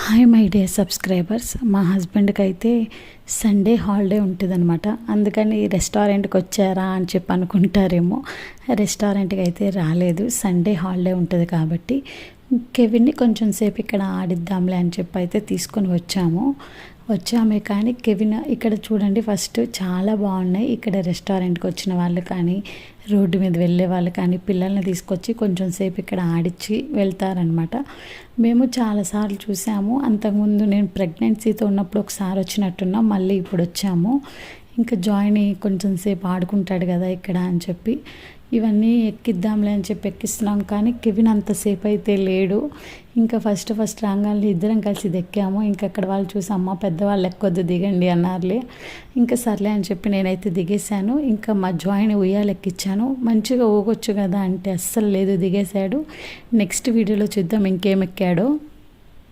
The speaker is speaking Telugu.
Hi my dear subscribers. మా హస్బెండ్కి అయితే సండే హాలిడే ఉంటుందన్నమాట. అందుకని రెస్టారెంట్కి వచ్చారా అని చెప్పి అనుకుంటారేమో. రెస్టారెంట్కి అయితే రాలేదు, సండే హాలిడే ఉంటుంది కాబట్టి కెవిన్ని కొంచెం సేపు ఇక్కడ ఆడిద్దాంలే అని చెప్పి అయితే తీసుకొని వచ్చామే. కానీ కెవిన్ ఇక్కడ చూడండి, ఫస్ట్ చాలా బాగున్నాయి. ఇక్కడ రెస్టారెంట్కి వచ్చిన వాళ్ళు కానీ, రోడ్డు మీద వెళ్ళే వాళ్ళు కానీ పిల్లల్ని తీసుకొచ్చి కొంచెం సేపు ఇక్కడ ఆడిచ్చి వెళ్తారనమాట. మేము చాలాసార్లు చూసాము. అంతకుముందు నేను ప్రెగ్నెన్సీతో ఉన్నప్పుడు ఒకసారి వచ్చినట్టున్నాం, మళ్ళీ ఇప్పుడు వచ్చాము. ఇంకా జాయిన్ కొంచెం సేపు ఆడుకుంటాడు కదా ఇక్కడ అని చెప్పి ఇవన్నీ ఎక్కిద్దాంలే అని చెప్పి ఎక్కిస్తున్నాం. కానీ కెవిన్ అంతసేపు అయితే లేడు. ఇంకా ఫస్ట్ రాగానే ఇద్దరం కలిసి ఎక్కాము. ఇంకా అక్కడ వాళ్ళు చూసి అమ్మ పెద్దవాళ్ళు ఎక్కొద్దు దిగండి అన్నారులే. ఇంకా సర్లే అని చెప్పి నేనైతే దిగేశాను. ఇంకా మా జాయిన్ ఉయ్యాలు ఎక్కించాను. మంచిగా ఊగొచ్చు కదా అంటే అస్సలు లేదు, దిగేశాడు. నెక్స్ట్ వీడియోలో చూద్దాం ఇంకేం ఎక్కాడో.